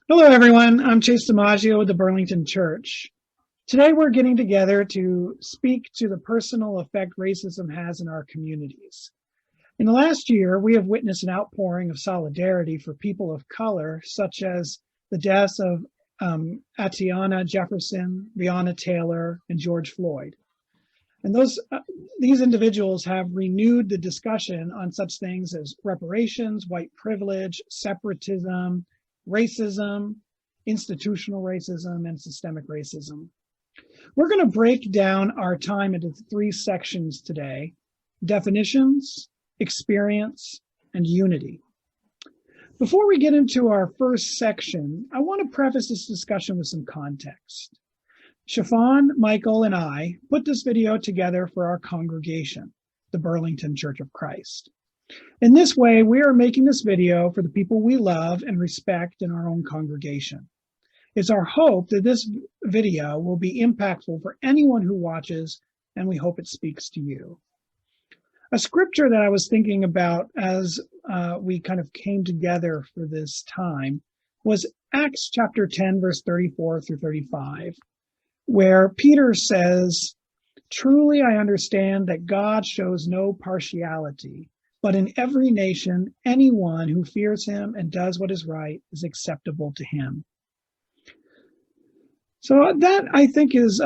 Hello, everyone. I'm Chase DiMaggio with the Burlington Church. Today, we're getting together to speak to the personal effect racism has in our communities. In the last year, we have witnessed an outpouring of solidarity for people of color, such as the deaths of Atiana Jefferson, Breonna Taylor, and George Floyd. And these individuals have renewed the discussion on such things as reparations, white privilege, separatism, racism, institutional racism, and systemic racism. We're going to break down our time into three sections today: definitions, experience, and unity. Before we get into our first section, I want to preface this discussion with some context. Chiffon, Michael, and I put this video together for our congregation, the Burlington Church of Christ. In this way, we are making this video for the people we love and respect in our own congregation. It's our hope that this video will be impactful for anyone who watches, and we hope it speaks to you. A scripture that I was thinking about as we kind of came together for this time was Acts chapter 10, verse 34 through 35, where Peter says, "Truly I understand that God shows no partiality, but in every nation, anyone who fears him and does what is right is acceptable to him." So that, I think, is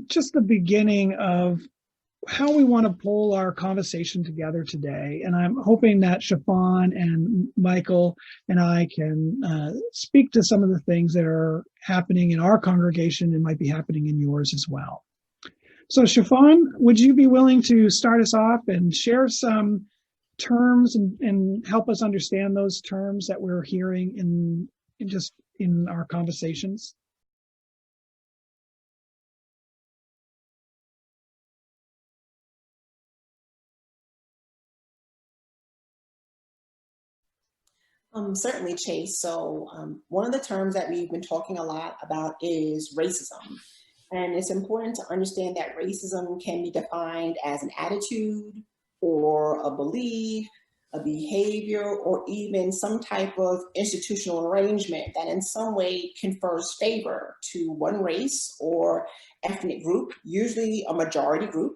just the beginning of how we want to pull our conversation together today. And I'm hoping that Chiffon and Michael and I can speak to some of the things that are happening in our congregation and might be happening in yours as well. So Chiffon, would you be willing to start us off and share some terms and help us understand those terms that we're hearing in our conversations? Certainly, Chase. So one of the terms that we've been talking a lot about is racism. And it's important to understand that racism can be defined as an attitude or a belief, a behavior, or even some type of institutional arrangement that in some way confers favor to one race or ethnic group, usually a majority group,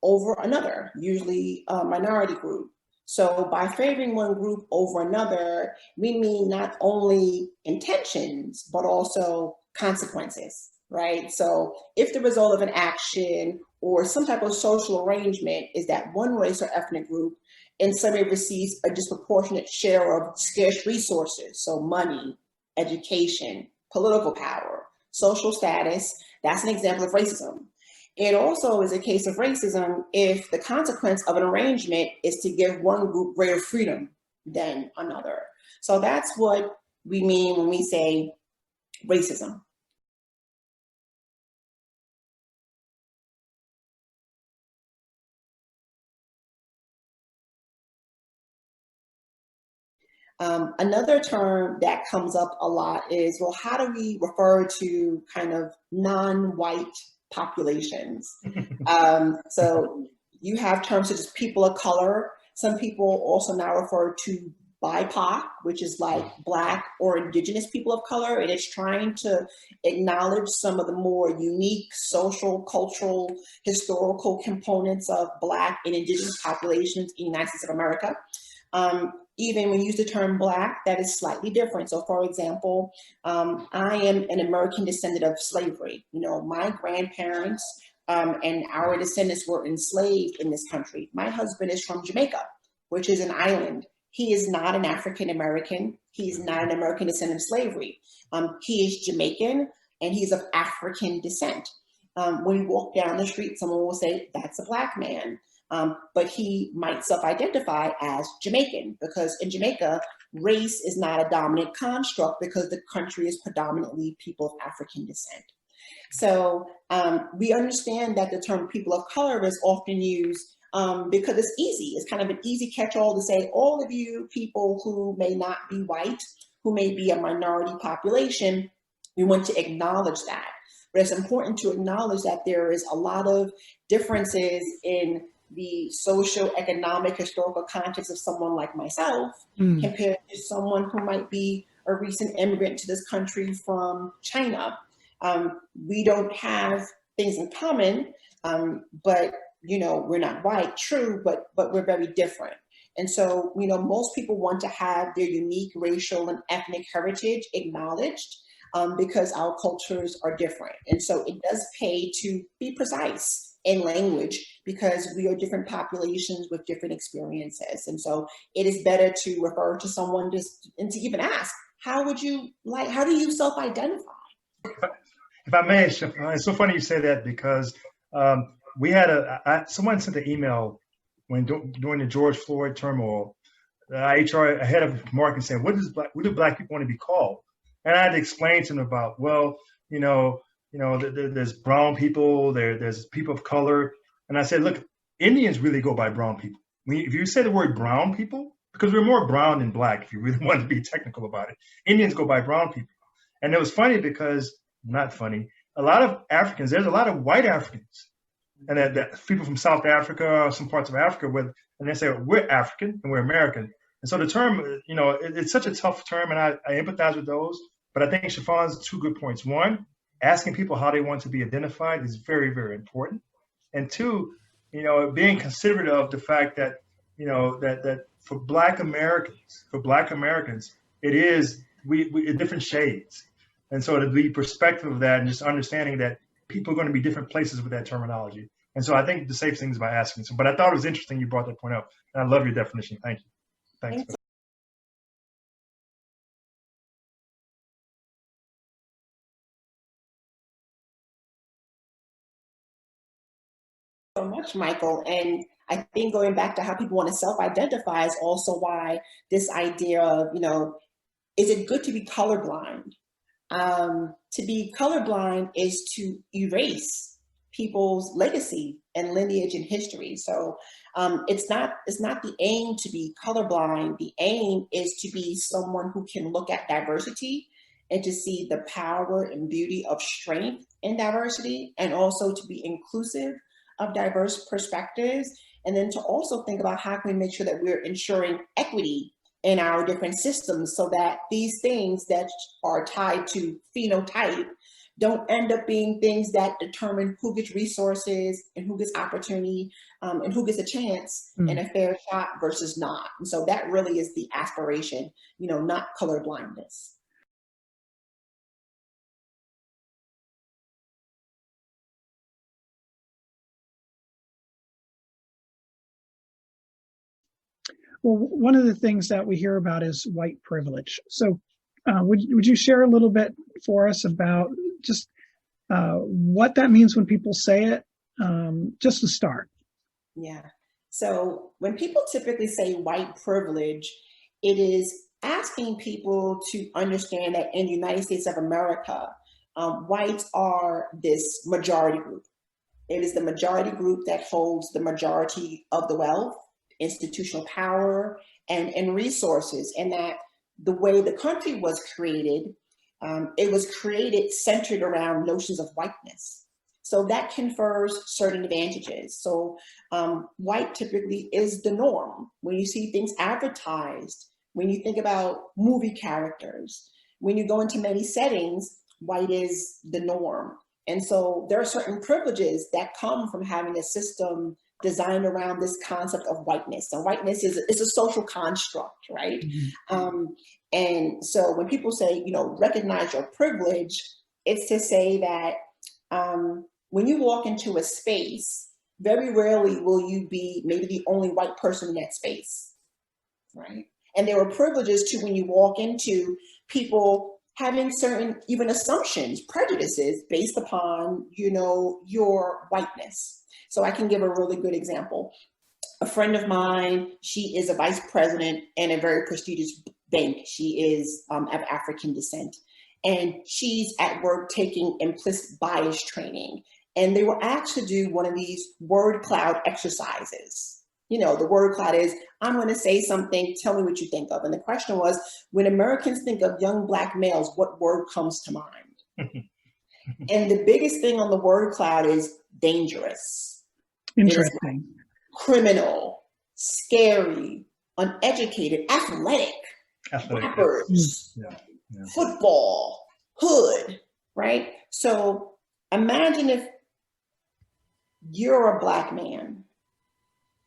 over another, usually a minority group. So by favoring one group over another, we mean not only intentions, but also consequences, right? So if the result of an action or some type of social arrangement is that one race or ethnic group in some way receives a disproportionate share of scarce resources, so money, education, political power, social status, that's an example of racism. It also is a case of racism if the consequence of an arrangement is to give one group greater freedom than another. So that's what we mean when we say racism. Another term that comes up a lot is, well, how do we refer to kind of non-white populations? So you have terms such as people of color. Some people also now refer to BIPOC, which is like Black or Indigenous people of color, and it's trying to acknowledge some of the more unique social, cultural, historical components of Black and Indigenous populations in the United States of America. Even when you use the term Black, that is slightly different. So for example, I am an American descendant of slavery. You know, my grandparents and our descendants were enslaved in this country. My husband is from Jamaica, which is an island. He is not an African American. He's not an American descendant of slavery. He is Jamaican and he's of African descent. When you walk down the street, someone will say, that's a Black man. But he might self-identify as Jamaican because in Jamaica, race is not a dominant construct because the country is predominantly people of African descent. So we understand that the term people of color is often used because it's easy. It's kind of an easy catch-all to say all of you people who may not be white, who may be a minority population, we want to acknowledge that. But it's important to acknowledge that there is a lot of differences in the socio-economic historical context of someone like myself compared to someone who might be a recent immigrant to this country from China. We don't have things in common, but we're not white, true, but we're very different. And so, most people want to have their unique racial and ethnic heritage acknowledged, because our cultures are different. And so it does pay to be precise in language, because we are different populations with different experiences. And so it is better to refer to someone and to even ask, how do you self-identify? If I may, it's so funny you say that, because we had someone sent an email during the George Floyd turmoil. The HR head of marketing saying, what do black people want to be called? And I had to explain to them about, well, there's brown people, there's people of color. And I said, look, Indians really go by brown people. If you say the word brown people, because we're more brown than black, if you really want to be technical about it, Indians go by brown people. And it was funny because, not funny, a lot of Africans, there's a lot of white Africans, and that people from South Africa, some parts of Africa, and they say, we're African and we're American. And so the term, it's such a tough term, and I empathize with those. But I think Chiffon two good points. One, asking people how they want to be identified is very, very important. And two, being considerate of the fact that, that for Black Americans, it is we different shades. And so to be perspective of that and just understanding that people are going to be different places with that terminology. And so I think the safe thing is by asking. But I thought it was interesting you brought that point up. And I love your definition. Thank you. Thanks. So much, Michael. And I think going back to how people want to self-identify is also why this idea of, is it good to be colorblind? To be colorblind is to erase people's legacy and lineage and history. So it's not the aim to be colorblind. The aim is to be someone who can look at diversity and to see the power and beauty of strength in diversity, and also to be inclusive of diverse perspectives, and then to also think about how can we make sure that we're ensuring equity in our different systems, so that these things that are tied to phenotype don't end up being things that determine who gets resources and who gets opportunity, and who gets a chance and a fair shot versus not. And so that really is the aspiration, not color blindness. Well, one of the things that we hear about is white privilege. So would you share a little bit for us about just what that means when people say it, just to start? Yeah. So when people typically say white privilege, it is asking people to understand that in the United States of America, whites are this majority group. It is the majority group that holds the majority of the wealth, institutional power, and resources, and that the way the country was created, it was created centered around notions of whiteness. So that confers certain advantages. So white typically is the norm. When you see things advertised, when you think about movie characters, when you go into many settings, white is the norm. And so there are certain privileges that come from having a system designed around this concept of whiteness. So whiteness is a social construct, right? And so when people say, recognize your privilege, it's to say that when you walk into a space, very rarely will you be maybe the only white person in that space, right? And there are privileges to when you walk into people having certain even assumptions, prejudices based upon, your whiteness. So I can give a really good example. A friend of mine, she is a vice president in a very prestigious bank. She is of African descent. And she's at work taking implicit bias training. And they were asked to do one of these word cloud exercises. The word cloud is, I'm going to say something, tell me what you think of. And the question was, when Americans think of young Black males, what word comes to mind? And the biggest thing on the word cloud is dangerous. Interesting. Criminal, scary, uneducated, athletic, rappers, football, hood, right? So imagine if you're a Black man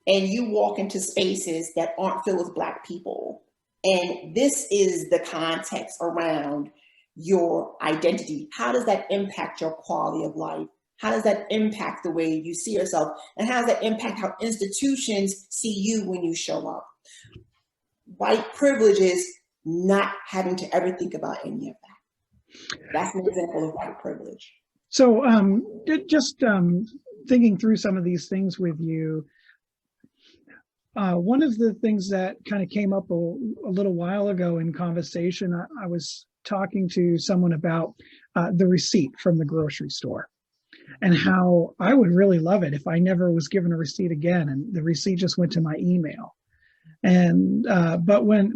and you walk into spaces that aren't filled with Black people. And this is the context around your identity. How does that impact your quality of life? How does that impact the way you see yourself? And how does that impact how institutions see you when you show up? White privilege is not having to ever think about any of that. That's an example of white privilege. So just thinking through some of these things with you, one of the things that kind of came up a little while ago in conversation, I was talking to someone about the receipt from the grocery store and how I would really love it if I never was given a receipt again and the receipt just went to my email. And but when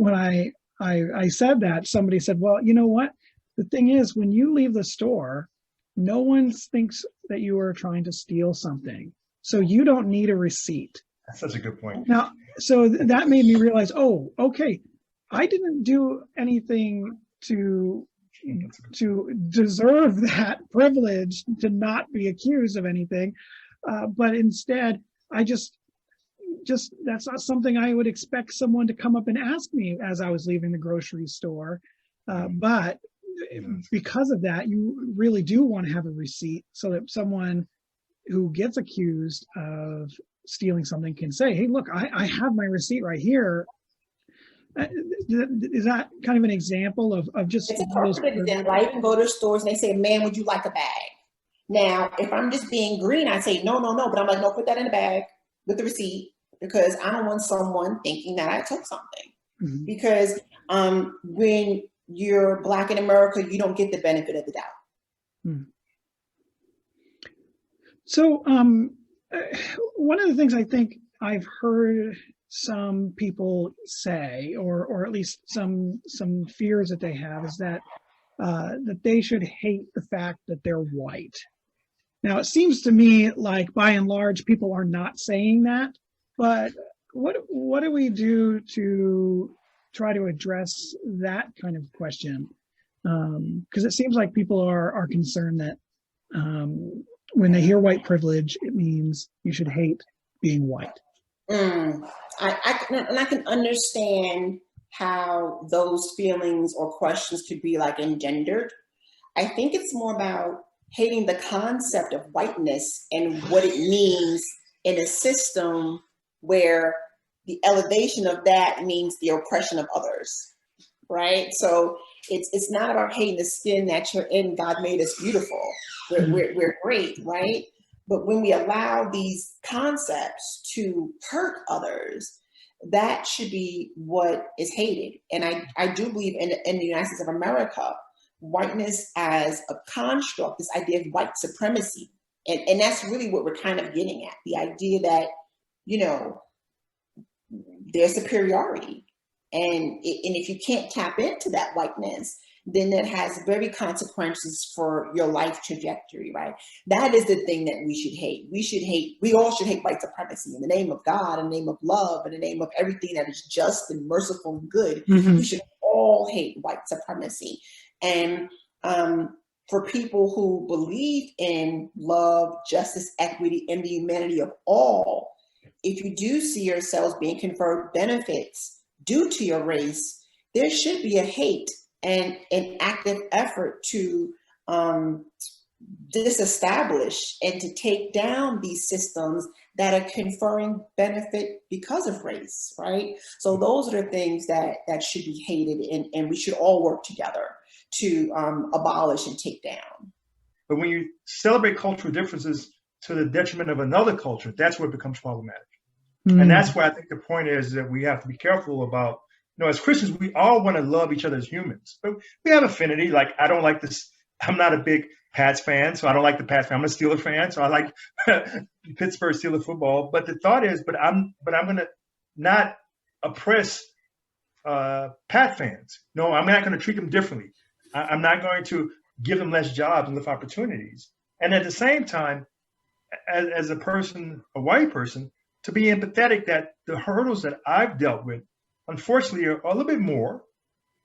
I said that, somebody said, well, you know what? The thing is, when you leave the store, no one thinks that you are trying to steal something. So you don't need a receipt. That's such a good point. Now, so that made me realize, oh, okay, I didn't do anything to deserve that privilege to not be accused of anything. But instead, I just that's not something I would expect someone to come up and ask me as I was leaving the grocery store. But because of that, you really do want to have a receipt so that someone who gets accused of stealing something can say, hey, look, I have my receipt right here. Is that kind of an example of just it's a perfect example. I even go to stores and they say, "Man, would you like a bag?" Now, if I'm just being green, I say, no, but I'm like, no, put that in the bag with the receipt because I don't want someone thinking that I took something. Mm-hmm. Because when you're Black in America, you don't get the benefit of the doubt. Hmm. So one of the things I think I've heard some people say, or at least some fears that they have, is that that they should hate the fact that they're white. Now, it seems to me like by and large people are not saying that, but what do we do to try to address that kind of question? Because it seems like people are concerned that when they hear white privilege, it means you should hate being white. I can understand how those feelings or questions could be like engendered. I think it's more about hating the concept of whiteness and what it means in a system where the elevation of that means the oppression of others, right? So it's not about hating the skin that you're in. God made us beautiful. We're great, right? But when we allow these concepts to hurt others, that should be what is hated. And I do believe in the United States of America, whiteness as a construct, this idea of white supremacy. And that's really what we're kind of getting at, the idea that, you know, there's superiority. And if you can't tap into that whiteness, then that has very consequences for your life trajectory, right? That is the thing that we should hate. We all should hate white supremacy in the name of God, in the name of love, in the name of everything that is just and merciful and good. Mm-hmm. We should all hate white supremacy. And for people who believe in love, justice, equity, and the humanity of all, if you do see yourselves being conferred benefits due to your race, there should be a hate and an active effort to disestablish and to take down these systems that are conferring benefit because of race, right? So those are the things that should be hated, and we should all work together to abolish and take down. But when you celebrate cultural differences to the detriment of another culture, that's where it becomes problematic. And that's why I think the point is that we have to be careful about, you know, as Christians, we all want to love each other as humans, but we have affinity. Like, I don't like this. I'm not a big Pats fan, so I don't like the Pats fan. I'm a Steeler fan, so I like Pittsburgh Steelers football. But the thought is, but I'm going to not oppress Pat fans. No, I'm not going to treat them differently. I'm not going to give them less jobs and less opportunities. And at the same time, as a person, a white person, to be empathetic that the hurdles that I've dealt with, unfortunately, are a little bit more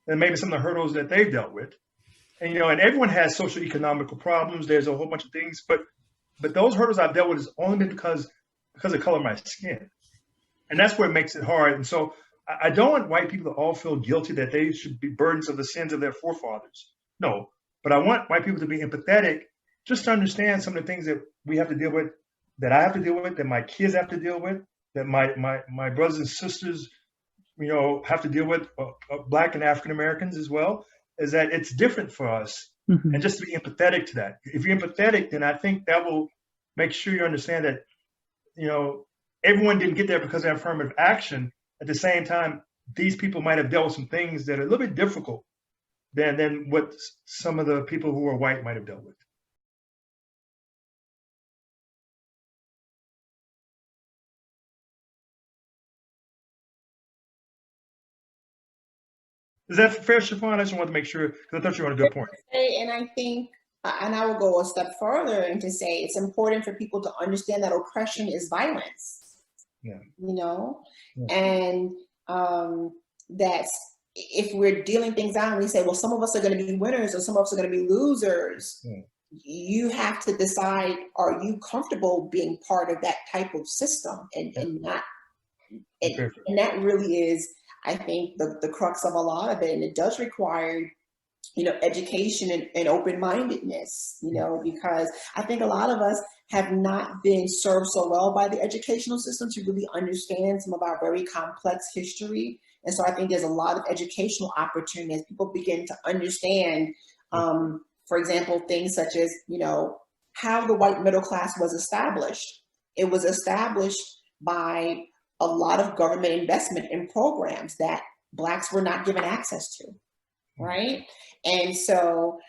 than maybe some of the hurdles that they've dealt with. And, and everyone has social economical problems. There's a whole bunch of things, but those hurdles I've dealt with has only been because of the color of my skin. And that's where it makes it hard. And so I don't want white people to all feel guilty that they should be burdens of the sins of their forefathers. No, but I want white people to be empathetic, just to understand some of the things that we have to deal with, that I have to deal with, that my kids have to deal with, that my brothers and sisters, have to deal with, Black and African Americans as well, is that it's different for us. Mm-hmm. And just to be empathetic to that. If you're empathetic, then I think that will make sure you understand that, everyone didn't get there because of affirmative action. At the same time, these people might have dealt with some things that are a little bit difficult than what some of the people who are white might have dealt with. Is that fair, Chiffon? I just wanted to make sure, because I thought you were on a good point. And I think, and I will go a step further and to say it's important for people to understand that oppression is violence. Yeah. Yeah. And that's, if we're dealing things out and we say, well, some of us are going to be winners or some of us are going to be losers, you have to decide, are you comfortable being part of that type of system and not, and that really is, I think, the crux of a lot of it. And it does require, education and open-mindedness, because I think a lot of us have not been served so well by the educational system to really understand some of our very complex history. And so I think there's a lot of educational opportunity as people begin to understand, for example, things such as, how the white middle class was established. It was established by a lot of government investment in programs that Blacks were not given access to, right? And so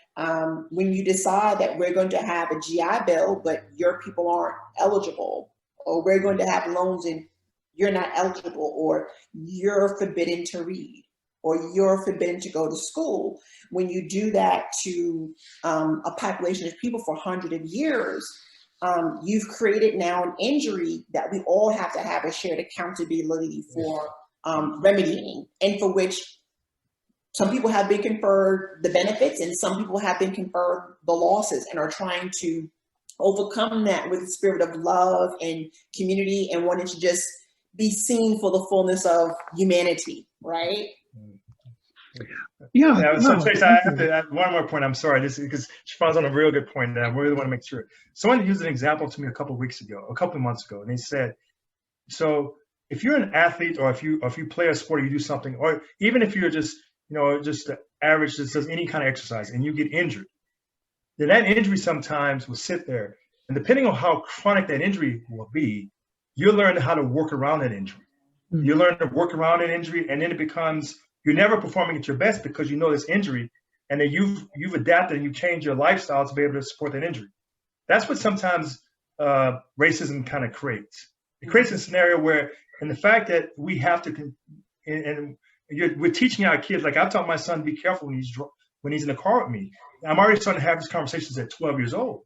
when you decide that we're going to have a GI Bill, but your people aren't eligible, or we're going to have loans and you're not eligible, or you're forbidden to read, or you're forbidden to go to school, when you do that to a population of people for hundreds of years, you've created now an injury that we all have to have a shared accountability for remedying, and for which some people have been conferred the benefits and some people have been conferred the losses and are trying to overcome that with a spirit of love and community and wanting to just be seen for the fullness of humanity, right? Yeah. So Chase, I have to add one more point. I'm sorry, this is because Chiffon's on a real good point, and I really want to make sure. Someone used an example to me a couple of months ago, and they said, so if you're an athlete, or if you play a sport, or you do something, or even if you're just just the average that does any kind of exercise, and you get injured, then that injury sometimes will sit there, and depending on how chronic that injury will be, you'll learn how to work around that injury. Mm-hmm. You learn to work around an injury, and then it becomes, you're never performing at your best because you know this injury, and then you've adapted and you change your lifestyle to be able to support that injury. That's what sometimes racism kind of creates. It creates a scenario where, and the fact that we have to, we're teaching our kids, like I've taught my son, be careful when he's in the car with me. I'm already starting to have these conversations at 12 years old.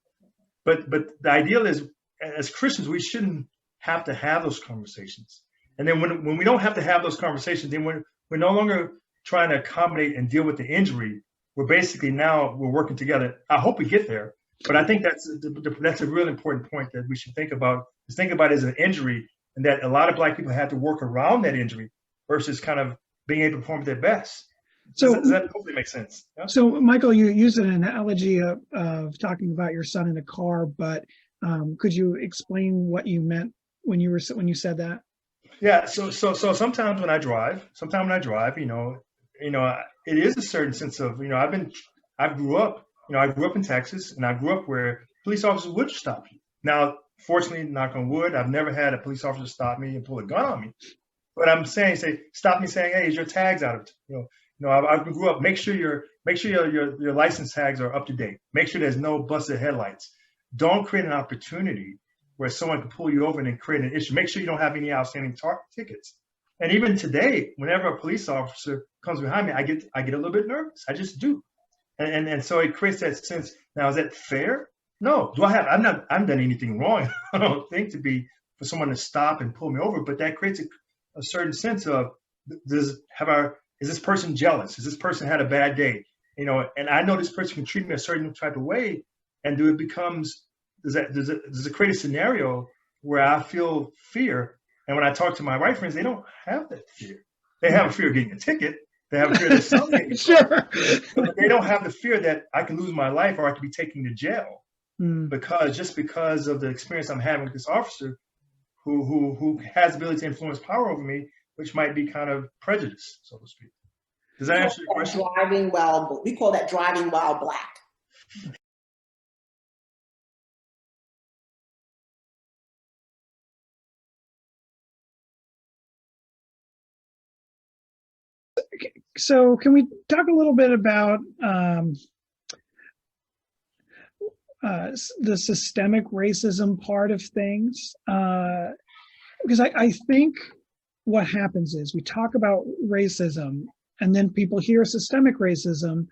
But the ideal is, as Christians, we shouldn't have to have those conversations. And then when we don't have to have those conversations, then we're no longer trying to accommodate and deal with the injury. We're working together. I hope we get there. But I think that's a real important point that we should think about. Is think about it as an injury, and that a lot of Black people have to work around that injury versus kind of being able to perform at their best. So does that hopefully make sense? Yeah? So Michael, you used an analogy of talking about your son in a car, but could you explain what you meant when you said that? Yeah. So sometimes when I drive, it is a certain sense of, I grew up in Texas, and I grew up where police officers would stop you. Now, fortunately, knock on wood, I've never had a police officer stop me and pull a gun on me. But I'm saying, stop me saying, hey, is your tags out of, I grew up, make sure your license tags are up to date. Make sure there's no busted headlights. Don't create an opportunity where someone can pull you over and then create an issue. Make sure you don't have any outstanding tickets. And even today, whenever a police officer comes behind me, I get a little bit nervous. I just do. And so it creates that sense. Now, is that fair? No. I haven't done anything wrong, I don't think, for someone to stop and pull me over, but that creates a certain sense of, is Is this person jealous? Is this person had a bad day? You know, and I know this person can treat me a certain type of way, and does it create a scenario where I feel fear? And when I talk to my white friends, they don't have that fear. They have a fear of getting a ticket. They have a fear that something, Sure. but they don't have the fear that I can lose my life or I could be taken to jail because of the experience I'm having with this officer who has the ability to influence power over me, which might be kind of prejudice, so to speak. Does that answer your question? We call that driving while black. So can we talk a little bit about the systemic racism part of things? Because I think what happens is we talk about racism and then people hear systemic racism,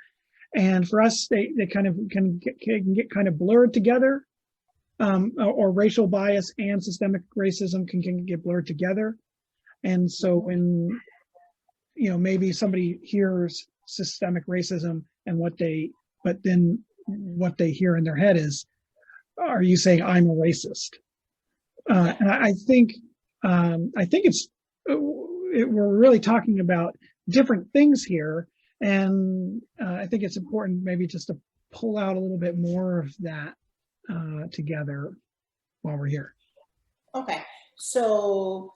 and for us, they kind of can get kind of blurred together, or racial bias and systemic racism can get blurred together. And so when, you know, maybe somebody hears systemic racism and but then what they hear in their head is, are you saying I'm a racist? And I think we're really talking about different things here. And I think it's important maybe just to pull out a little bit more of that together while we're here. Okay, so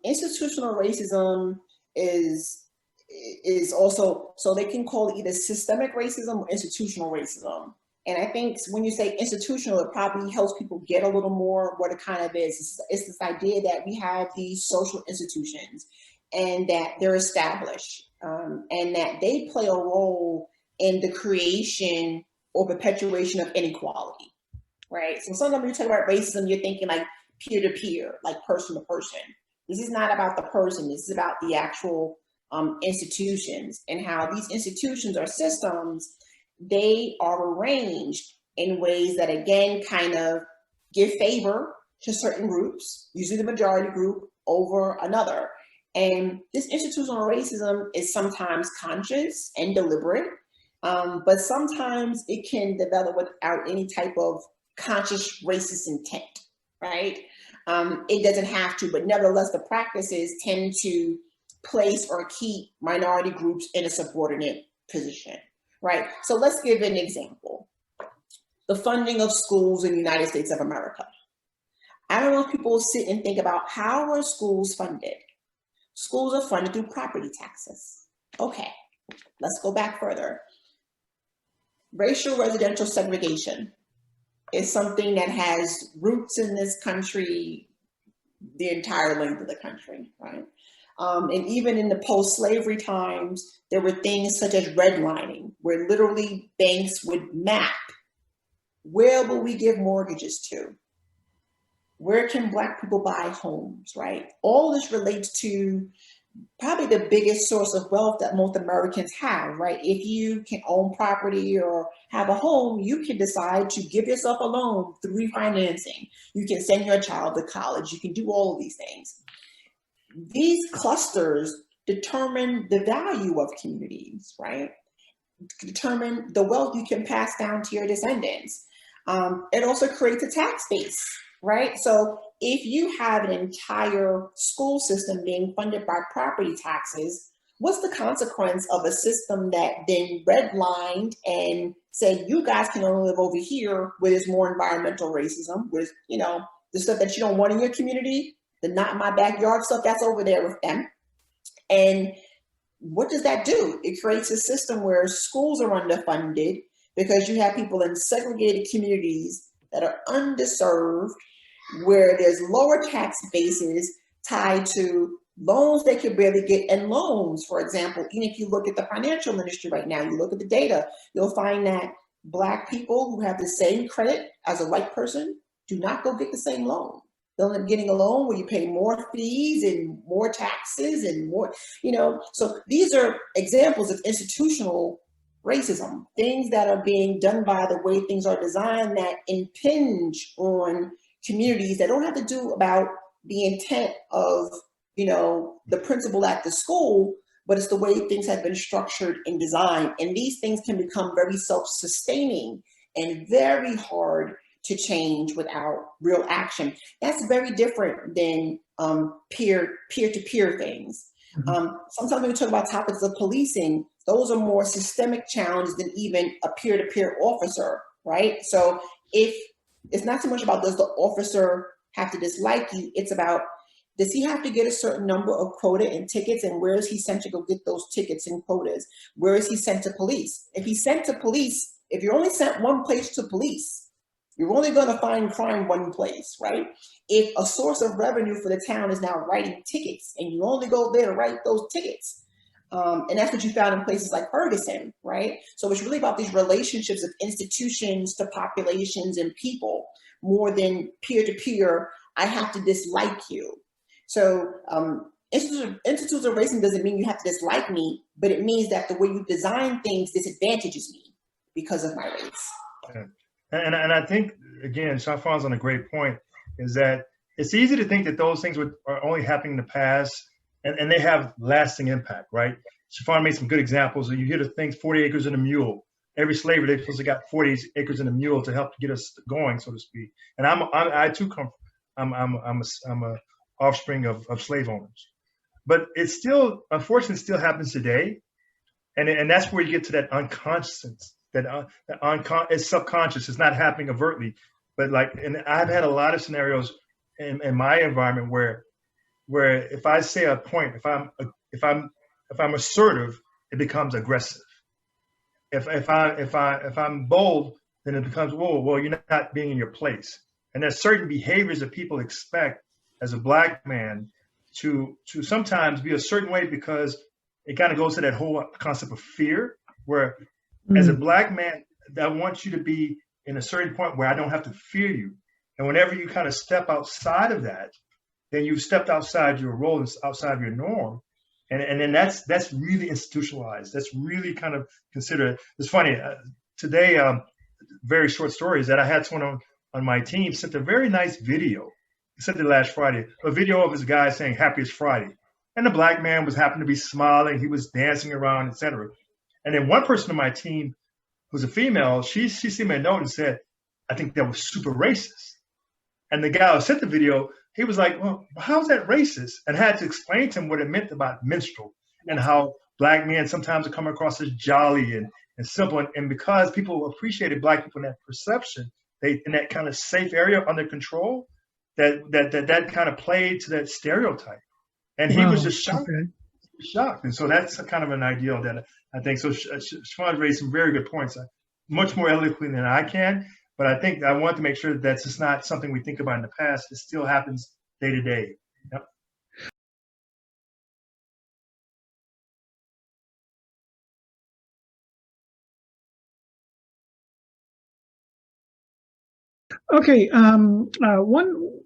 institutional racism is also, so they can call it either systemic racism or institutional racism. And I think when you say institutional, it probably helps people get a little more what it kind of is. It's this idea that we have these social institutions and that they're established, and that they play a role in the creation or perpetuation of inequality, right? So sometimes when you talk about racism, you're thinking like peer-to-peer, like person to person. This is not about the person. This is about the actual institutions, and how these institutions or systems, they are arranged in ways that, again, kind of give favor to certain groups, usually the majority group, over another. And this institutional racism is sometimes conscious and deliberate, but sometimes it can develop without any type of conscious racist intent, right? It doesn't have to, but nevertheless, the practices tend to place or keep minority groups in a subordinate position, right? So let's give an example. The funding of schools in the United States of America. I don't know if people sit and think about how are schools funded? Schools are funded through property taxes. Okay, let's go back further. Racial residential segregation is something that has roots in this country, the entire length of the country, right? And even in the post-slavery times, there were things such as redlining, where literally banks would map, where will we give mortgages to? Where can Black people buy homes, right? All this relates to probably the biggest source of wealth that most Americans have, right? If you can own property or have a home, you can decide to give yourself a loan through refinancing. You can send your child to college. You can do all of these things. These clusters determine the value of communities, right? Determine the wealth you can pass down to your descendants. It also creates a tax base, right? So if you have an entire school system being funded by property taxes, what's the consequence of a system that then redlined and said, you guys can only live over here where there's more environmental racism, with, you know, the stuff that you don't want in your community, the not in my backyard stuff, that's over there with them. And what does that do? It creates a system where schools are underfunded because you have people in segregated communities that are underserved, where there's lower tax bases tied to loans they could barely get. And loans, for example, even if you look at the financial industry right now, you look at the data, you'll find that Black people who have the same credit as a white person do not go get the same loan. They'll end up getting a loan where you pay more fees and more taxes and more, you know. So these are examples of institutional racism, things that are being done by the way things are designed that impinge on communities that don't have to do about the intent of, you know, the principal at the school, but it's the way things have been structured and designed. And these things can become very self-sustaining and very hard to change without real action. That's very different than peer-to-peer things. Sometimes when we talk about topics of policing, those are more systemic challenges than even a peer-to-peer officer, right? So if it's not so much about does the officer have to dislike you, it's about does he have to get a certain number of quota and tickets, and where is he sent to go get those tickets and quotas? Where is he sent to police? If he's sent to police, if you're only sent one place to police, you're only going to find crime one place, right? If a source of revenue for the town is now writing tickets and you only go there to write those tickets, and that's what you found in places like Ferguson, right? So it's really about these relationships of institutions to populations and people more than peer-to-peer, I have to dislike you. So institutes of racism doesn't mean you have to dislike me, but it means that the way you design things disadvantages me because of my race. Yeah. And I think, again, Shafan's on a great point, is that it's easy to think that those things are only happening in the past and they have lasting impact, right? Shafan made some good examples. You hear the things, 40 acres and a mule. Every slaver, they supposed to got 40 acres and a mule to help get us going, so to speak. And I too I'm a offspring of slave owners. But it's still, unfortunately, still happens today. And that's where you get to that unconscious, it's subconscious. It's not happening overtly, but and I've had a lot of scenarios in my environment where if I say a point, if I'm assertive, it becomes aggressive. If I'm bold, then it becomes, whoa, well, you're not being in your place. And there's certain behaviors that people expect as a Black man to sometimes be a certain way, because it kind of goes to that whole concept of fear, where as a Black man, I want you to be in a certain point where I don't have to fear you. And whenever you kind of step outside of that, then you've stepped outside your role and outside of your norm. And then that's really institutionalized. That's really kind of considered. It's funny, today, very short story is that I had someone on my team sent a very nice video. He sent it last Friday, a video of his guy saying Happiest Friday. And the Black man was happened to be smiling, he was dancing around, etc. And then one person on my team, who's a female, she sent me a note and said, I think that was super racist. And the guy who sent the video, he was like, well, how's that racist? And had to explain to him what it meant about minstrel and how Black men sometimes come across as jolly and simple. And because people appreciated Black people in that perception, they in that kind of safe area under control, that kind of played to that stereotype. And he was just shocked. Okay. Shocked. And so that's kind of an ideal that I think. So Shafan raised some very good points, much more eloquently than I can. But I think I want to make sure that that's just not something we think about in the past. It still happens day to day. Yep. Okay,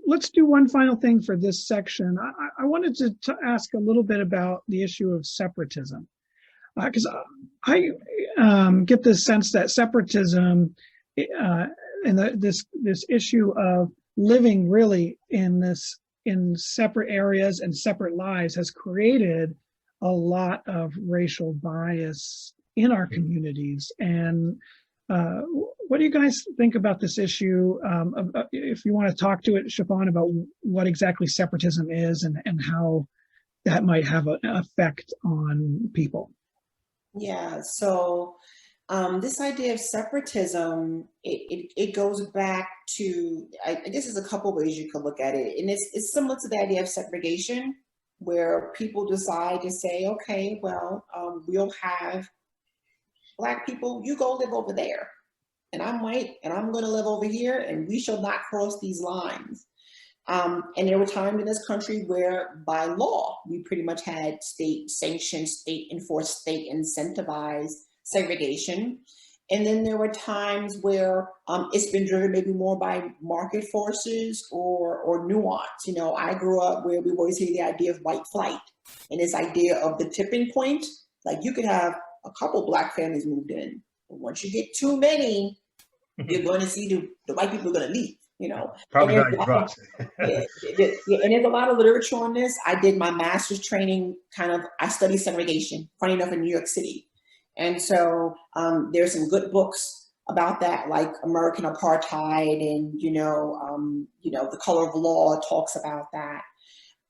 let's do one final thing for this section. I wanted to ask a little bit about the issue of separatism, because I get this sense that separatism and this issue of living really in separate areas and separate lives has created a lot of racial bias in our communities. And what do you guys think about this issue? If you want to talk to it, Shafan, about what exactly separatism is and how that might have an effect on people. Yeah, so this idea of separatism, it goes back to, I guess there's a couple ways you could look at it. And it's similar to the idea of segregation, where people decide to say, okay, well, we'll have Black people, you go live over there. And I'm white, and I'm going to live over here, and we shall not cross these lines. And there were times in this country where, by law, we pretty much had state-sanctioned, state-enforced, state-incentivized segregation. And then there were times where it's been driven maybe more by market forces or nuance. You know, I grew up where we always hear the idea of white flight and this idea of the tipping point. Like, you could have a couple Black families moved in. Once you get too many, you're going to see the white people are going to leave, you know. Property And value drops. and there's a lot of literature on this. I did my master's training I studied segregation, funny enough, in New York City. And so there's some good books about that, like American Apartheid, and The Color of Law talks about that.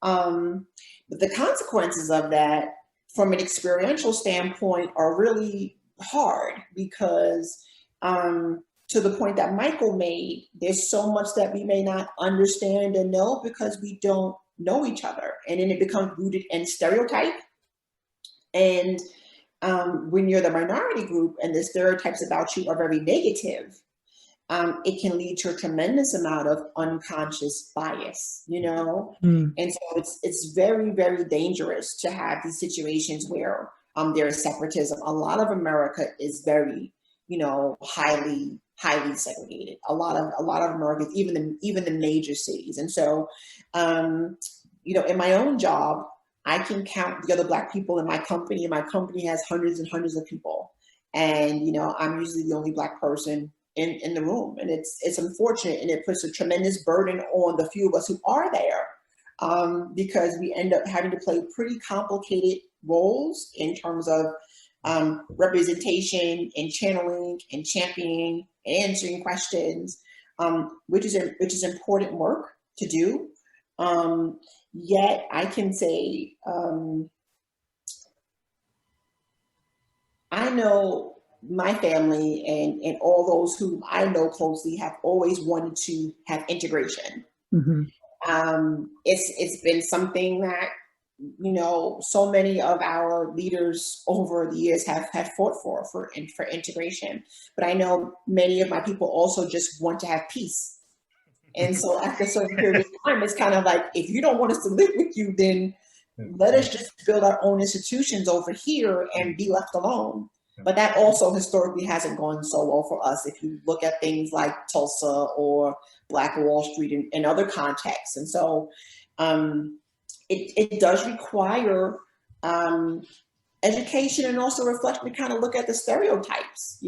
But the consequences of that, from an experiential standpoint, are really hard because, to the point that Michael made, there's so much that we may not understand and know because we don't know each other, and then it becomes rooted in stereotype. And when you're the minority group and the stereotypes about you are very negative, it can lead to a tremendous amount of unconscious bias, And so it's very, very dangerous to have these situations where there is separatism. A lot of America is very, highly segregated. A lot of America, even the major cities. And so, in my own job, I can count the other Black people in my company, and my company has hundreds and hundreds of people. And, I'm usually the only Black person in the room. And it's unfortunate, and it puts a tremendous burden on the few of us who are there, because we end up having to play pretty complicated roles in terms of representation and channeling and championing and answering questions, which is important work to do. Yet I can say, I know my family and all those whom I know closely have always wanted to have integration. Mm-hmm. It's been something that, so many of our leaders over the years have fought for integration. But I know many of my people also just want to have peace. And so after a certain period of time, it's kind of like, if you don't want us to live with you, then let us just build our own institutions over here and be left alone. But that also historically hasn't gone so well for us. If you look at things like Tulsa or Black Wall Street and other contexts. And so it does require education and also reflection to kind of look at the stereotypes,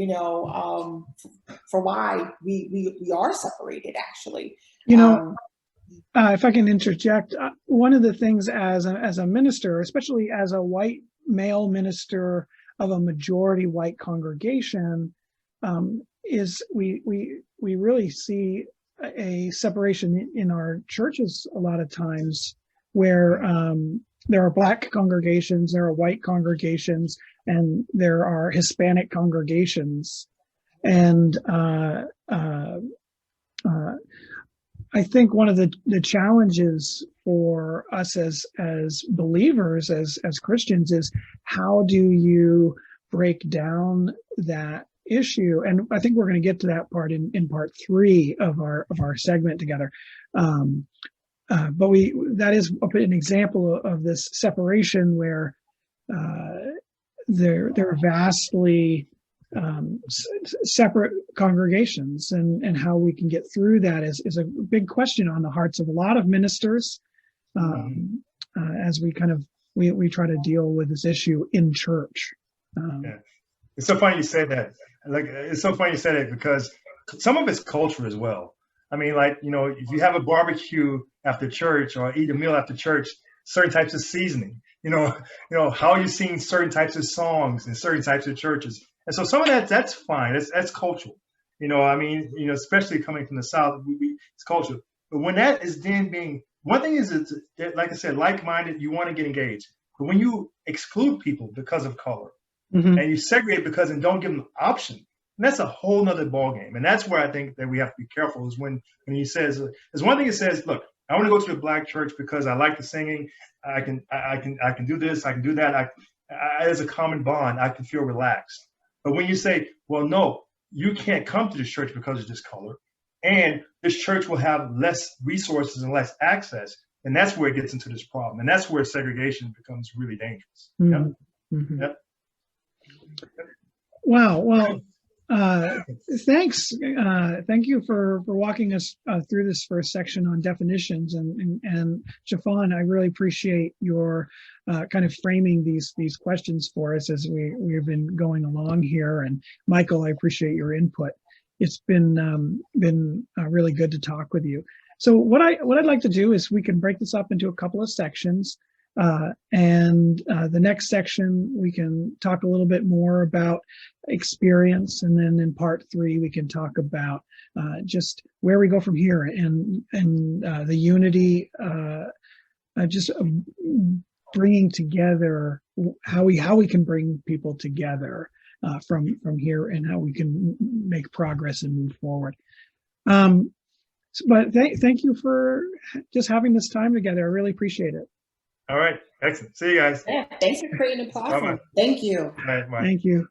for why we are separated, actually. If I can interject, one of the things as a minister, especially as a white male minister of a majority white congregation, is we really see a separation in our churches a lot of times, where there are Black congregations, there are white congregations, and there are Hispanic congregations. And I think one of the challenges for us as believers, as Christians, is how do you break down that issue? And I think we're going to get to that part in part 3 of our segment together. But that is an example of this separation where they're vastly separate congregations, and how we can get through that is a big question on the hearts of a lot of ministers, as we try to deal with this issue in church. It's so funny you say that. It's so funny you say that, because some of it's culture as well. I mean, if you have a barbecue after church or eat a meal after church, certain types of seasoning, how you're singing certain types of songs in certain types of churches. And so some of that's fine. That's cultural. Especially coming from the South, it's cultural. But when that is then being, one thing is, like I said, like-minded, you want to get engaged. But when you exclude people because of color, and you segregate and don't give them the option, and that's a whole nother ballgame. And that's where I think that we have to be careful, is when he says, there's one thing he says, look, I want to go to a Black church because I like the singing. I can do this, I can do that. As a common bond, I can feel relaxed. But when you say, well, no, you can't come to this church because of this color, and this church will have less resources and less access, and that's where it gets into this problem. And that's where segregation becomes really dangerous. Yep. Wow. Well, thanks. Thank you for walking us through this first section on definitions. And Shafan, I really appreciate your kind of framing these questions for us as we've been going along here. And Michael, I appreciate your input. it's been really good to talk with you. So what I'd like to do is we can break this up into a couple of sections. And the next section, we can talk a little bit more about experience. And then in part 3, we can talk about just where we go from here and the unity, just bringing together how we can bring people together from here, and how we can make progress and move forward. But thank you for just having this time together. I really appreciate it. All right. Excellent. See you guys. Yeah, thanks for creating a platform. Bye-bye. Thank you. All right, bye. Thank you.